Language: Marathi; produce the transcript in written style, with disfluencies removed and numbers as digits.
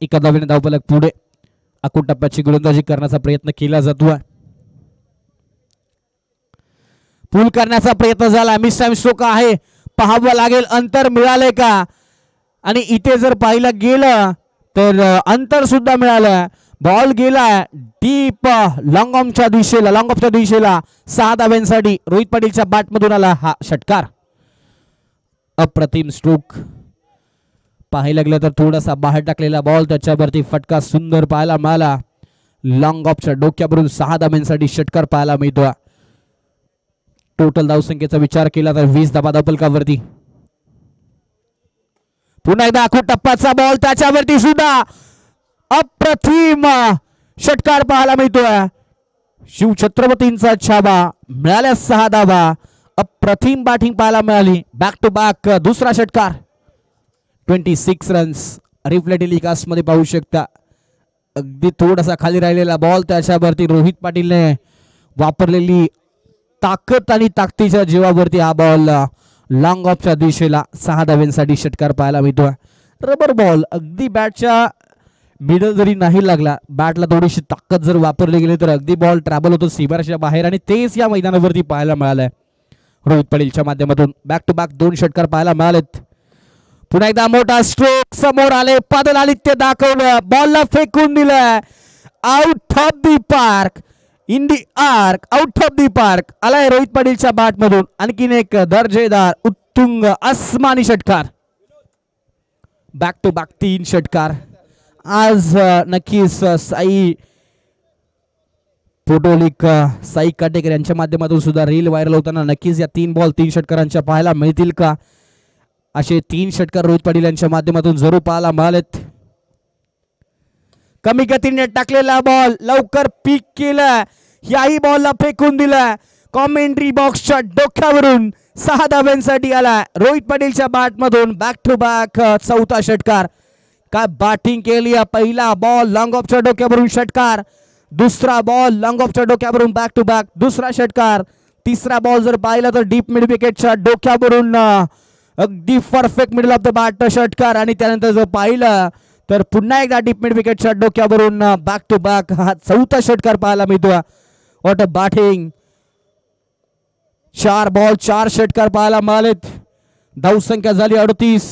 एका धावेने धावफलक पुढे. अकूट टप्प्याची गोलंदाजी करण्याचा प्रयत्न केला जातोय. पूल करण्याचा प्रयत्न झाला. मिस टाइम स्ट्रोक आहे. पाहावं लागेल अंतर मिळालंय का. आणि इथे जर पाहिलं गेलं तर अंतर सुद्धा मिळालं. बॉल गेला डीप लॉंग ऑफच्या दिशेला 6 धाव्यांसाठी रोहित पाटीलच्या बॅटमधून आला हा षटकार. अप्रतिम स्ट्रोक. पाहायला गेलं तर थोडासा बाहेर टाकलेला बॉल, त्याच्यावरती फटका सुंदर पाहायला मिळाला. लॉंग ऑफच्या डोक्यावरून 6 धाव्यांसाठी षटकार पाहायला मिळतो. टोटल धावसंख्येचा विचार केला तर 20 धावा धावफलकावरती. पुन्हा एकदा अखूट टप्प्याचा बॉल, त्याच्यावरती सुद्धा अप्रतिम षटकार पाहायला मिळतोय. शिवछत्रपतींचा छावा. मिळाल्या 6 धावा. अप्रतिम बॅटिंग पाहायला मिळाली. बॅक टू बॅक दुसरा षटकार. 26 रन्स. रिप्ले टेलिकास्ट मध्ये पाहू शकता. अगदी थोडासा खाली राहिलेला बॉल, त्याच्यावरती रोहित पाटीलने वापरलेली ताकद आणि ताकदीच्या जीवावरती हा बॉल लॉंग ऑफच्या दिशेला 6 धाव्यांसाठी षटकार पाहायला मिळतोय. Rubber ball. अगदी बॅटच्या मिडल जरी नाही लागला, बॅटला थोडीशी ताकद जर वापरली गेली तर अगदी बॉल ट्रॅव्हल होतो सीमारेषेच्या बाहेर. आणि तेच या मैदानावरती पाहायला मिळालंय रोहित पाटीलच्या माध्यमातून. बॅक टू बॅक 2 षटकार पाहायला मिळालेत. पुन्हा एकदा मोठा स्ट्रोक. समोर आले. पादल आलित्य दाखवलं. बॉलला फेकून दिलं. Out of the park. In the arc. Out of the park. आलाय रोहित पाटीलच्या बॅटमधून आणखीन एक दर्जेदार उत्तुंग आसमानी षटकार. बॅक टू बॅक 3 षटकार. आज नक्कीच साई पोटोलिक, साई काटेकर यांच्या माध्यमातून सुद्धा रील व्हायरल होताना नक्कीच या 3 बॉल 3 षटकारांच्या पाहायला मिळतील का. असे 3 षटकार रोहित पाटील यांच्या माध्यमातून जरूर पाहायला मिळालेत. कमी गतीने टाकलेला बॉल लवकर पीक केलं. याही बॉलला फेकून दिला. कॉमेंट्री बॉक्सच्या डोक्यावरून 6 धाव्यांसाठी आला रोहित पाटीलच्या बॅटमधून. बॅक टू बॅक 4था षटकार. काय बॅटिंग केली. पहिला बॉल लॉंग ऑफच्या डोक्यावरून षटकार. दुसरा बॉल लॉंग ऑफच्या डोक्यावरून बॅक टू बॅक दुसरा षटकार. तिसरा बॉल जर पाहिला तर डीप मिड विकेटच्या डोक्यावरून अगदी perfect middle of the bat षटकार. आणि त्यानंतर जर पाहिलं तर पुन्हा एकदा डीप मिड विकेटच्या डोक्यावरून बॅक टू बॅक हा 4था षटकार पाहायला मिळतो. What a batting. 4 बॉल 4 षटकार पाहायला मिळालेत. धावसंख्या झाली 38.